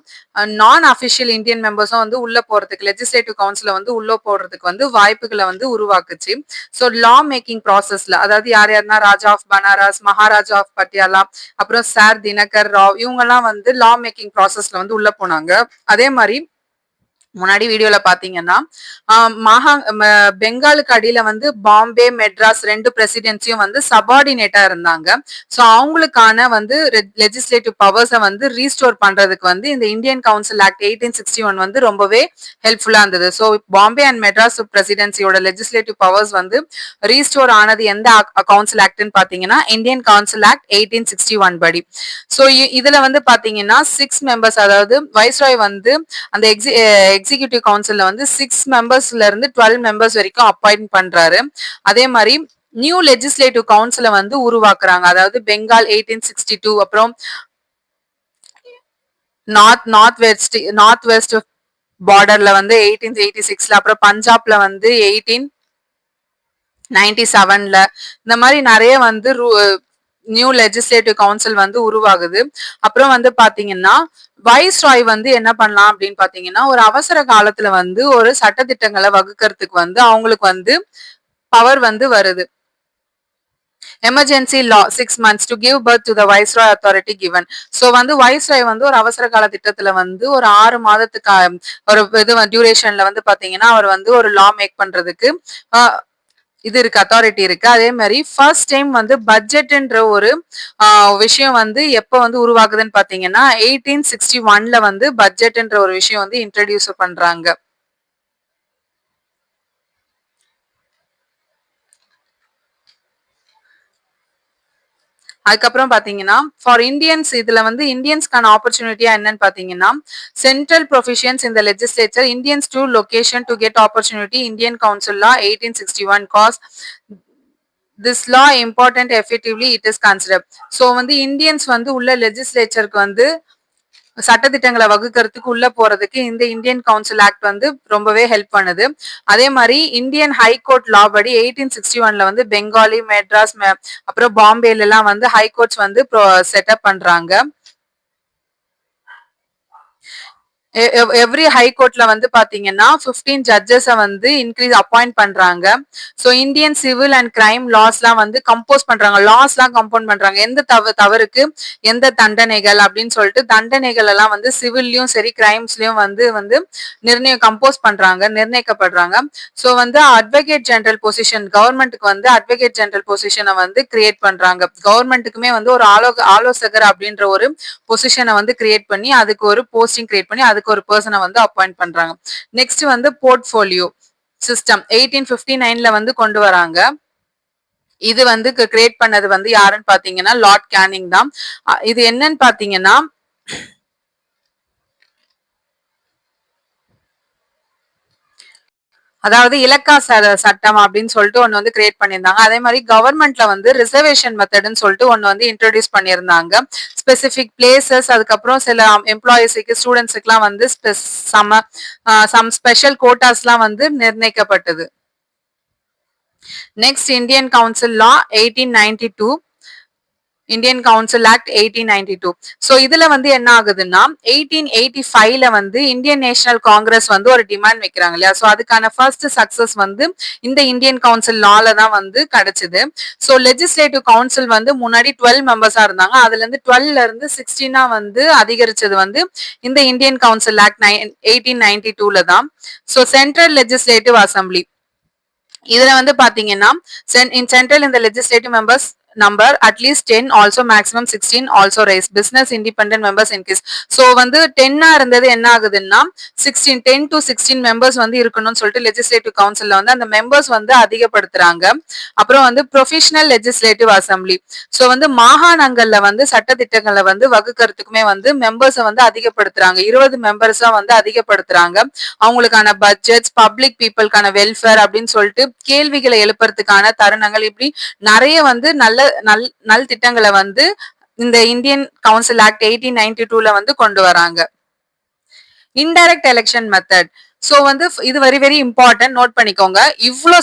நான் அபிஷியல் இந்தியன் மெம்பர்ஸும் வந்து உள்ள போறதுக்கு, லெஜிஸ்லேட்டிவ் கவுன்சில வந்து உள்ள போறதுக்கு வந்து வாய்ப்புகளை வந்து உருவாக்குச்சு. ஸோ லா மேக்கிங் ப்ராசஸ்ல, அதாவது யார் யாருன்னா ராஜா ஆஃப் பனாரஸ், மகாராஜா ஆஃப் பட்டியாலா, அப்புறம் சார் தினகர் ராவ், இவங்க எல்லாம் வந்து லா மேக்கிங் ப்ராசஸ்ல வந்து உள்ள போனாங்க. அதே மாதிரி முன்னாடி வீடியோல பாத்தீங்கன்னா பெங்காலுக்கு அடியில வந்து பாம்பே, மெட்ராஸ் ரெண்டு பிரசிடென்சியும் வந்து சபார்டினேட்டா இருந்தாங்க. ஸோ அவங்களுக்கான வந்து லெஜிஸ்லேட்டிவ் பவர்ஸை வந்து ரீஸ்டோர் பண்றதுக்கு வந்து இந்த இந்தியன் கவுன்சில் ஆக்ட் 1861 வந்து ரொம்பவே ஹெல்ப்ஃபுல்லா இருந்தது. ஸோ பாம்பே அண்ட் மெட்ராஸ் பிரசிடென்சியோட லெஜிஸ்லேட்டிவ் பவர்ஸ் வந்து ரீஸ்டோர் ஆனது எந்த கவுன்சில் ஆக்ட்னு பாத்தீங்கன்னா இந்தியன் கவுன்சில் ஆக்ட் 1861 படி. ஸோ இதுல வந்து பாத்தீங்கன்னா 6 மெம்பர்ஸ், அதாவது வைஸ்ராய் வந்து அந்த எக்ஸிகியூட்டிவ் கவுன்சில்ல வந்து 6 மெம்பர்ஸ்ல இருந்து 12 மெம்பர்ஸ் வரைக்கும் அப்பாயிண்ட் பண்றாரு. அதே மாதிரி நியூ லெஜிஸ்லேட்டிவ் கவுன்சில வந்து உருவாக்குறாங்க. அதாவது பெங்கால் 1862, அப்புறம் நார்த் வெஸ்ட் பார்டர்ல வந்து 1886ல, அப்புறம் பஞ்சாப்ல வந்து 1897ல, இந்த மாதிரி நிறைய வந்து நியூ லெஜிஸ்லேட்டிவ் கவுன்சில் வந்து உருவாகுது. அப்புறம் வந்து பாத்தீங்கன்னா வைஸ்ராய் வந்து என்ன பண்ணலாம் அப்படின்னு பாத்தீங்கன்னா ஒரு அவசர காலத்துல வந்து ஒரு சட்டத்திட்டங்களை வகுக்கிறதுக்கு வந்து அவங்களுக்கு வந்து பவர் வந்து வருது. Emergency law 6 months to give birth to the viceroy authority given. So வந்து வைஸ்ராய் வந்து ஒரு அவசர கால திட்டத்துல வந்து ஒரு 6 மாதத்துக்கு ஒரு இது டியூரேஷன்ல வந்து பாத்தீங்கன்னா அவர் வந்து ஒரு லா மேக் பண்றதுக்கு இது இருக்கு, அத்தாரிட்டி இருக்கு. அதே மாதிரி ஃபர்ஸ்ட் டைம் வந்து பட்ஜெட்ன்ற ஒரு விஷயம் வந்து எப்ப வந்து உருவாகுதுன்னு பாத்தீங்கன்னா 1861ல வந்து பட்ஜெட்ன்ற ஒரு விஷயம் வந்து இன்ட்ரடியூஸ் பண்றாங்க. அதுக்கப்புறம் பாத்தீங்கன்னா ஃபார் இந்தியன்ஸ், இதுல வந்து இந்தியன்ஸ்க்கான ஆப்பர்ச்சுனிட்டியா என்னன்னு பாத்தீங்கன்னா சென்ட்ரல் ப்ரொஃபிஷியன்ஸ் இந்த legislature Indians to location to get opportunity Indian council law 1861 cause this law important effectively it is consider. So வந்து இந்தியன்ஸ் வந்து உள்ள லெஜிஸ்லேச்சருக்கு வந்து சட்டத்திட்டங்களை வகுக்கிறதுக்கு உள்ள போறதுக்கு இந்த இந்தியன் கவுன்சில் ஆக்ட் வந்து ரொம்பவே ஹெல்ப் பண்ணுது. அதே மாதிரி இந்தியன் ஹைகோர்ட் லா படி 1861ல வந்து பெங்காலி, மெட்ராஸ், அப்புறம் பாம்பேல எல்லாம் வந்து ஹைகோர்ட்ஸ் வந்து செட்டப் பண்றாங்க. எவ்ரி ஹைகோர்ட்ல வந்து பாத்தீங்கன்னா 15 ஜட்ஜஸ் வந்து இன்க்ரீஸ் அப்பாயிண்ட் பண்றாங்க. So Indian civil and crime laws எல்லாம் வந்து கம்போஸ் பண்றாங்க, லாஸ் எல்லாம் கம்பவுண்ட் பண்றாங்க. எந்த தவறுக்கு எந்த தண்டனைகள் அப்படின்னு சொல்லிட்டு தண்டனைகள் எல்லாம் வந்து சிவில்லயும் சரி கிரைம்ஸ்லயும் வந்து வந்து கம்போஸ் பண்றாங்க, நிர்ணயிக்கப்படுறாங்க. ஸோ வந்து அட்வொகேட் ஜெனரல் பொசிஷன், கவர்மெண்ட்டுக்கு வந்து அட்வொகேட் ஜெனரல் பொசிஷனை வந்து கிரியேட் பண்றாங்க. கவர்மெண்ட்டுக்குமே வந்து ஒரு ஆலோசகர் அப்படின்ற ஒரு பொசிஷனை வந்து கிரியேட் பண்ணி அதுக்கு ஒரு போஸ்டிங் கிரியேட் பண்ணி அதுக்கு ஒரு பர்சனை வந்து அப்பாயிண்ட் பண்றாங்க. நெக்ஸ்ட் வந்து போர்ட்ஃபோலியோ சிஸ்டம் 1859ல வந்து கொண்டு வராங்க. இது வந்து கிரியேட் பண்ணது வந்து யாருன்னு பாத்தீங்கன்னா லார்ட் கேனிங் தான். இது என்னன்னு பாத்தீங்கன்னா அதாவது இலக்கா சட்டம் அப்படின்னு சொல்லிட்டு ஒன்னு வந்து கிரியேட் பண்ணியிருந்தாங்க. அதே மாதிரி கவர்மெண்ட்ல வந்து ரிசர்வேஷன் மெத்தட்னு சொல்லிட்டு ஒன்னு வந்து இன்ட்ரோடியூஸ் பண்ணியிருந்தாங்க. ஸ்பெசிபிக் பிளேசஸ், அதுக்கப்புறம் சில எம்ப்ளாயிஸுக்கு ஸ்டூடெண்ட்ஸுக்குலாம் வந்து சம் ஸ்பெஷல் கோட்டாஸ்லாம் வந்து நிர்ணயிக்கப்பட்டது. நெக்ஸ்ட் இந்தியன் கவுன்சில் லா 1892, இந்தியன் கவுன்சில் ஆக்ட் 1892. ஸோ இதுல வந்து என்ன ஆகுதுன்னா 1885ல வந்து இந்தியன் நேஷனல் காங்கிரஸ் வந்து ஒரு டிமாண்ட் வைக்கிறாங்க இல்லையா. ஸோ அதுக்கான ஃபர்ஸ்ட் சக்சஸ் வந்து இந்த இந்தியன் கவுன்சில் லால தான் வந்து கிடைச்சது. ஸோ லெஜிஸ்லேட்டிவ் கவுன்சில் வந்து முன்னாடி 12 மெம்பர்ஸா இருந்தாங்க, அதுல இருந்து 12ல இருந்து 16 வந்து அதிகரிச்சது வந்து இந்த இந்தியன் கவுன்சில் ஆக்ட் 1892ல தான். ஸோ சென்ட்ரல் லெஜிஸ்லேட்டிவ் அசம்பிளி இதுல வந்து பாத்தீங்கன்னா இன் சென்ட்ரல் இந்த legislative members number at least 10 also maximum 16 also raise business independent members increase. So வந்து 10 இருந்தது என்ன ஆகுதுன்னா 16 10 to 16 members வந்து இருக்கணும்னு சொல்லிட்டு லெஜிஸ்லேட்டிவ் கவுன்சில்ல வந்து அந்த மெம்பர்ஸ் வந்து அதிகப்படுத்துறாங்க. அப்புறம் வந்து ப்ரொஃபஷனல் லெஜிஸ்லேட்டிவ் அசம்பிளி. ஸோ வந்து மாகாணங்கள்ல வந்து சட்ட திட்டங்களை வந்து வகுக்கிறதுக்குமே வந்து மெம்பர்ஸை வந்து அதிகப்படுத்துறாங்க. 20 மெம்பர்ஸா வந்து அதிகப்படுத்துறாங்க. அவங்களுக்கான பட்ஜெட்ஸ் பப்ளிக் பீப்புளுக்கான வெல்ஃபேர் அப்படின்னு சொல்லிட்டு கேள்விகளை எழுப்புறதுக்கான தருணங்கள் இப்படி நிறைய வந்து நல் திட்டங்களை வந்து இந்த இந்தியன் கவுன்சில் ஆக்ட் 1892ல வந்து கொண்டு வராங்க. Indirect election method. சோ வந்து இது வெரி வெரி இம்பார்ட்டன்ட், நோட் பண்ணிக்கோங்க. இவ்ளோ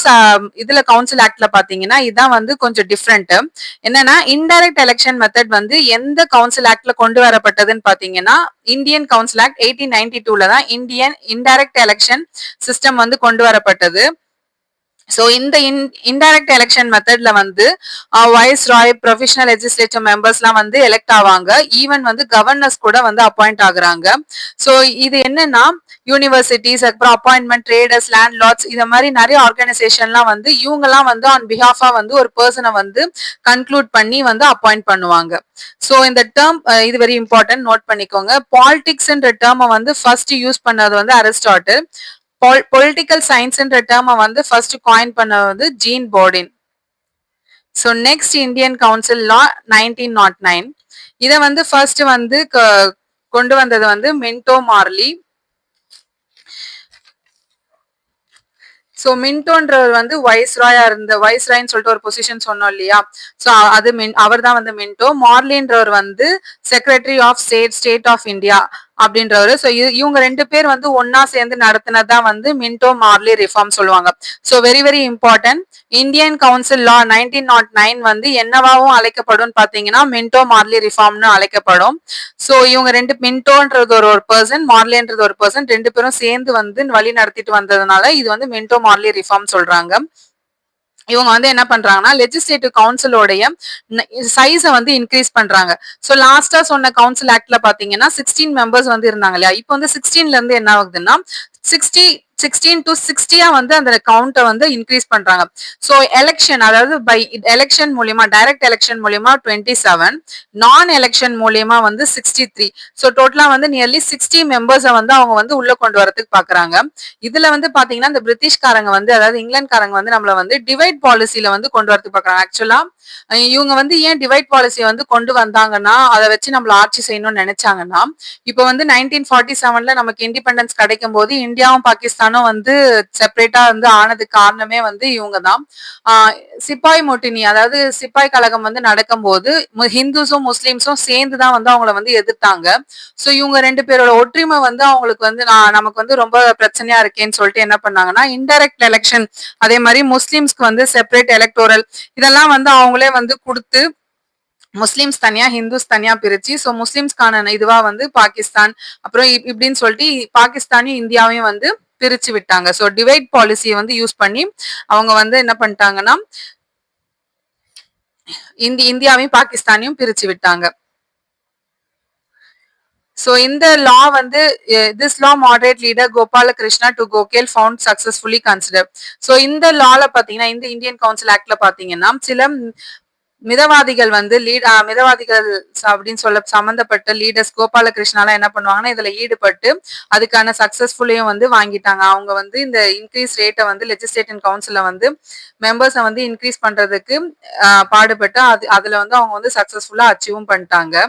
இதுல கவுன்சில் ஆக்ட்ல பாத்தீங்கன்னா இதான் வந்து கொஞ்சம் டிஃப்ரெண்ட். என்னன்னா இன்டைரக்ட் எலெக்ஷன் மெத்தட் வந்து எந்த கவுன்சில் ஆக்ட்ல கொண்டு வரப்பட்டதுன்னு பாத்தீங்கன்னா இந்தியன் கவுன்சில் ஆக்ட் 1892ல தான் இந்தியன் இன்டைரக்ட் எலெக்ஷன் சிஸ்டம் வந்து கொண்டு வரப்பட்டது. ஸோ இந்த இன்டைரக்ட் எலெக்ஷன் மெத்தட்ல வந்து வைஸ் ராய் ப்ரொஃபஷனல் லெஜிஸ்லேட்டிவ் மெம்பர்ஸ்லாம் வந்து எலெக்ட் ஆவாங்க. ஈவன் வந்து கவர்னர்ஸ் கூட வந்து அப்பாயிண்ட் ஆகுறாங்க. ஸோ இது என்னன்னா யூனிவர்சிட்டிஸ் அப்புறம் அப்பாயின்மெண்ட் ட்ரேடர்ஸ் லேண்ட் லார்ட்ஸ் இத மாதிரி நிறைய ஆர்கனைசேஷன்லாம் வந்து இவங்கெல்லாம் வந்து ஆன் பிஹாஃபா வந்து ஒரு பர்சனை வந்து கன்க்ளூட் பண்ணி வந்து அப்பாயிண்ட் பண்ணுவாங்க. ஸோ இந்த டேர்ம் இது வெரி இம்பார்ட்டன்ட், நோட் பண்ணிக்கோங்க. பாலிடிக்ஸ்ன்ற டேர்மை வந்து ஃபர்ஸ்ட் யூஸ் பண்ணது வந்து அரிஸ்டாட்டில். பொலிட்டிக்கல் சயின்ஸ்ன்ற டேர்மை வந்து ஃபர்ஸ்ட் காயின் பண்ணது ஜீன் போர்டின். So next Indian council law 1909. இதை வந்து ஃபர்ஸ்ட் வந்து கொண்டு வந்தது வந்து மின்டோ மார்லி. ஸோ மின்டோன்றவர் வந்து வைஸ்ராயா இருந்த வைஸ்ராய்ன்னு சொல்லிட்டு ஒரு பொசிஷன் சொன்னோம் இல்லையா. ஸோ அது அவர் தான் வந்து மின்டோ. மார்லின்றவர் வந்து secretary of state of India அப்படின்றவர். ஸோ இவங்க ரெண்டு பேர் வந்து ஒன்னா சேர்ந்து நடத்தினதான் வந்து மின்டோ மார்லி ரிஃபார்ம் சொல்லுவாங்க. So very very important. Indian council law 1909 வந்து என்னவாவும் அழைக்கப்படும் பாத்தீங்கன்னா மின்டோ மார்லி ரிஃபார்ம்னு அழைக்கப்படும். ஸோ இவங்க ரெண்டு மின்டோன்றது ஒரு பர்சன், மார்லின்றது ஒரு பர்சன், ரெண்டு பேரும் சேர்ந்து வந்து வழி நடத்திட்டு வந்ததுனால இது வந்து மின்டோ மார்லி ரிஃபார்ம் சொல்றாங்க. இவங்க வந்து என்ன பண்றாங்கன்னா லெஜிஸ்லேட்டிவ் கவுன்சிலோடைய சைஸை வந்து இன்க்ரீஸ் பண்றாங்க. ஸோ லாஸ்டா சொன்ன கவுன்சில் ஆக்ட்ல பாத்தீங்கன்னா 16 மெம்பர்ஸ் வந்து இருந்தாங்க இல்லையா. இப்போ வந்து 16ல இருந்து என்ன ஆகுதுன்னா 16 to 60 வந்து அந்த கவுண்டை வந்து இன்க்ரீஸ் பண்றாங்க. ஸோ எலெக்ஷன், அதாவது பை எலெக்ஷன் மூலியமா டைரக்ட் எலெக்ஷன் மூலியமா 27, நான் எலெக்ஷன் மூலியமா வந்து 63. ஸோ டோட்டலா வந்து நியர்லி 60 மெம்பர்ஸை வந்து அவங்க வந்து உள்ள கொண்டு வரதுக்கு பாக்குறாங்க. இதுல வந்து பாத்தீங்கன்னா இந்த பிரிட்டிஷ்காரங்க வந்து அதாவது இங்கிலாந்துக்காரங்க வந்து நம்மள வந்து டிவைட் பாலிசியில வந்து கொண்டு வரதுக்கு பாக்குறாங்க. ஆக்சுவலா இவங்க வந்து ஏன் டிவைட் பாலிசியை வந்து கொண்டு வந்தாங்கன்னா அதை வச்சு நம்மள ஆட்சி செய்யணும்னு நினைச்சாங்கன்னா இப்போ வந்து 1947ல நமக்கு இண்டிபெண்டன்ஸ் கிடைக்கும் போது இந்தியாவும் பாகிஸ்தானும் வந்து செப்பரேட்டா வந்து ஆனதுக்கு காரணமே வந்து இவங்க தான். சிப்பாய் மொட்டினி அதாவது சிப்பாய் கழகம் வந்து நடக்கும் போது ஹிந்துஸும் முஸ்லிம்ஸும் சேர்ந்துதான் வந்து அவங்கள வந்து எதிர்த்தாங்க. ஸோ இவங்க ரெண்டு பேரோட ஒற்றுமை வந்து அவங்களுக்கு வந்து நமக்கு வந்து ரொம்ப பிரச்சனையா இருக்கேன்னு சொல்லிட்டு என்ன பண்ணாங்கன்னா இன்டைரக்ட் எலெக்ஷன், அதே மாதிரி முஸ்லிம்ஸ்க்கு வந்து செப்பரேட் எலக்டோரல் இதெல்லாம் வந்து அவங்களே வந்து கொடுத்து முஸ்லிம்ஸ் தனியா ஹிந்துஸ் தனியா பிரிச்சு ஸோ முஸ்லிம்ஸ்க்கான இதுவா வந்து பாகிஸ்தான் அப்புறம் இப்படின்னு சொல்லிட்டு பாகிஸ்தானையும் இந்தியாவையும் வந்து பிரிச்சு விட்டாங்க. ஸோ டிவைட் பாலிசியை வந்து யூஸ் பண்ணி அவங்க வந்து என்ன பண்ணிட்டாங்கன்னா இந்தியாவையும் பாகிஸ்தானையும் பிரிச்சு விட்டாங்க. So in the law வந்து this law moderate leader Gopala Krishna to Gokhale found successfully considered. So இந்த லால பாத்தீங்கன்னா இந்த இந்தியன் கவுன்சில் ஆக்ட்ல பாத்தீங்கன்னா சில மிதவாதிகள் வந்து மிதவாதிகள் அப்படின்னு சொல்ல சம்பந்தப்பட்ட லீடர்ஸ் கோபால கிருஷ்ணாலாம் என்ன பண்ணுவாங்கன்னா இதுல ஈடுபட்டு அதுக்கான சக்சஸ்ஃபுல்லையும் வந்து வாங்கிட்டாங்க. அவங்க வந்து இந்த இன்க்ரீஸ் ரேட்டை வந்து லெஜிஸ்லேட்டிவ் கவுன்சில வந்து மெம்பர்ஸை வந்து இன்க்ரீஸ் பண்றதுக்கு பாடுபட்டு அதுல வந்து அவங்க வந்து சக்சஸ்ஃபுல்லா அச்சீவும் பண்ணிட்டாங்க.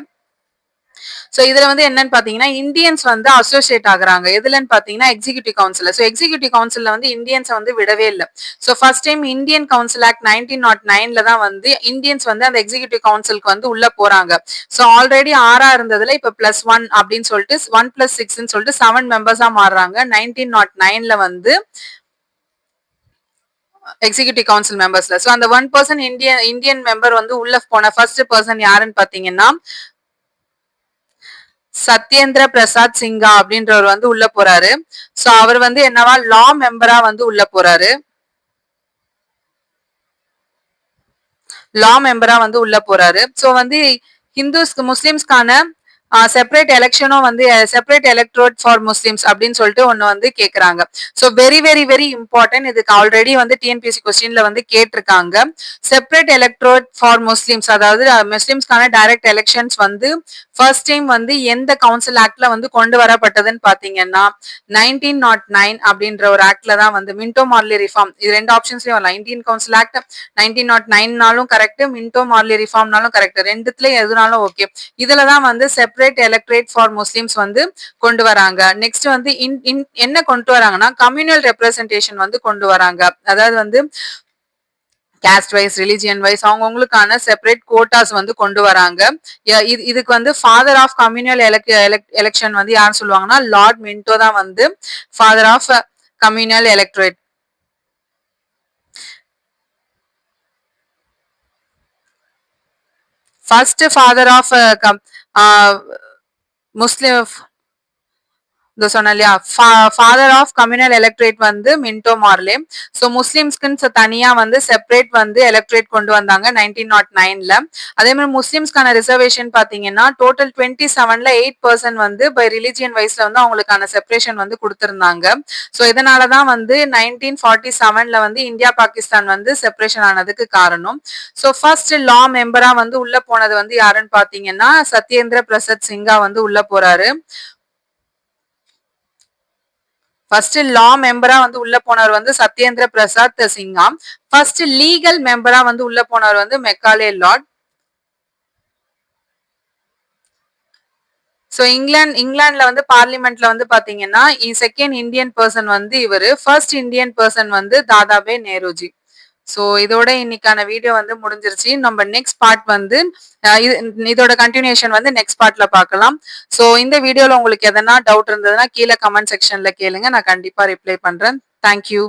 சோ இதுல வந்து என்னன்னு பாத்தீங்கன்னா இந்தியன்ஸ் வந்து அசோசியேட் ஆகுறாங்க. எதுலன்னு பாத்தீங்கன்னா எக்ஸிகியூட்டிவ் கவுன்சில். சோ எக்ஸிகியூட்டிவ் கவுன்சில்ல வந்து இந்தியன்ஸ் வந்து விடவே இல்லை. So first time Indian council act 1909ல தான் வந்து இந்தியன்ஸ் வந்து அந்த எக்ஸிகியூட்டிவ் கவுன்சிலுக்கு வந்து உள்ள போறாங்க. சோ ஆல்ரெடி 6 இருந்ததுல இப்ப +1 அப்படின்னு சொல்லிட்டு 1+6 சொல்லிட்டு 7 மெம்பர்ஸா மாறுறாங்க. 1909ல வந்து எக்ஸிகியூட்டிவ் கவுன்சில் மெம்பர்ஸ்ல. சோ அந்த 1% இந்தியன் மெம்பர் வந்து உள்ள போன ஃபர்ஸ்ட் பர்சன் யாருன்னு பாத்தீங்கன்னா சத்யேந்திர பிரசாத் சிங்கா அப்படின்றவர் வந்து உள்ள போறாரு. சோ அவர் வந்து என்னவா லா மெம்பரா வந்து உள்ள போறாரு. லா மெம்பரா வந்து உள்ள போறாரு. சோ வந்து ஹிந்துஸ்க்கு முஸ்லிம்ஸ்க்கான செப்பரேட் எலெக்ஷனும் வந்து செப்பரேட் எலக்ட்ரோட் ஃபார் முஸ்லிம்ஸ் அப்படின்னு சொல்லிட்டு ஒன்னு வந்து கேக்குறாங்க. So very very very important. இதுக்கு ஆல்ரெடி வந்து டிஎன்பிஎஸ்சி கொஸ்டின்ல வந்து கேட்டிருக்காங்க. செப்பரேட் எலக்ட்ரோட் ஃபார் முஸ்லிம்ஸ், அதாவது முஸ்லிம்ஸ்க்கான டைரக்ட் எலெக்ஷன்ஸ் வந்து ஃபர்ஸ்ட் டைம் வந்து எந்த கவுன்சில் ஆக்ட்ல வந்து கொண்டு வரப்பட்டதுன்னு பாத்தீங்கன்னா 1909 அப்படின்ற ஒரு ஆக்ட்ல தான் வந்து மின்டோ மார்லி ரிஃபார்ம். இது ரெண்டு ஆப்ஷன்ஸ்லயும் வரலாம். இந்தியன் கவுன்சில் ஆக்ட் 1909னாலும் கரெக்ட், மின்டோ மார்லி ரிஃபார்ம்னாலும் கரெக்ட், ரெண்டுத்துல எதுனாலும் ஓகே. இதுலதான் வந்து செப்பரேட் எலக்ட்ரேட் ஃபார் முஸ்லிம்ஸ் வந்து கொண்டு வராங்க. நெக்ஸ்ட் வந்து என்ன கொண்டு வராங்கன்னா கம்யூனல் ரெப்ரசன்டேஷன் வந்து கொண்டு வராங்க. அதாவது வந்து கேஸ்ட் வைஸ், ரிலிஜியன் வைஸ் அவங்கவுங்களுக்கான செப்பரேட் கோட்டாஸ் வந்து கொண்டு வராங்க. இதுக்கு வந்து ஃபாதர் ஆஃப் கம்யூனல் எலெக்ஷன் வந்து யார் சொல்லுவாங்கன்னா லார்ட் மின்டோ தான் வந்து father of communal electorate. First father of Muslim சொன்ன இல்லையா, ஃபாதர் ஆஃப் கம்யூனல் எலக்ட்ரேட் வந்து மின்டோ மார்லே. ஸோ முஸ்லிம்ஸ்க்கு தனியா வந்து செப்பரேட் வந்து எலக்ட்ரேட் கொண்டு வந்தாங்க 1909ல. அதே மாதிரி முஸ்லிம்ஸ்க்கான ரிசர்வேஷன் பாத்தீங்கன்னா டோட்டல் 27ல 8% வந்து பை ரிலிஜியன் வைஸ்ல வந்து அவங்களுக்கான செப்பரேஷன் வந்து கொடுத்திருந்தாங்க. ஸோ இதனாலதான் வந்து 1947ல வந்து இந்தியா பாகிஸ்தான் வந்து செப்பரேஷன் ஆனதுக்கு காரணம். ஸோ ஃபர்ஸ்ட் லா மெம்பரா வந்து உள்ள போனது வந்து யாருன்னு பாத்தீங்கன்னா சத்யேந்திர பிரசாத் சிங்கா வந்து உள்ள போறாரு. ஃபர்ஸ்ட் லா மெம்பரா வந்து உள்ள போனவர் வந்து சத்யேந்திர பிரசாத் சிங்கா. ஃபர்ஸ்ட் லீகல் மெம்பரா வந்து உள்ள போனவர் வந்து மெக்காலே லார்ட். சோ இங்கிலாந்துல வந்து பார்லிமெண்ட்ல வந்து பாத்தீங்கன்னா செகண்ட் இந்தியன் பர்சன் வந்து இவரு, ஃபர்ஸ்ட் இந்தியன் பர்சன் வந்து தாதாபே நேருஜி. சோ இதோட இன்னைக்கான வீடியோ வந்து முடிஞ்சிருச்சு. நம்ம நெக்ஸ்ட் பார்ட் வந்து இதோட கண்டினியூஷன் வந்து நெக்ஸ்ட் பார்ட்ல பார்க்கலாம். சோ இந்த வீடியோல உங்களுக்கு எதனா டவுட் இருந்ததுன்னா கீழே கமெண்ட் செக்ஷன்ல கேளுங்க, நான் கண்டிப்பா ரிப்ளை பண்றேன். தேங்க்யூ.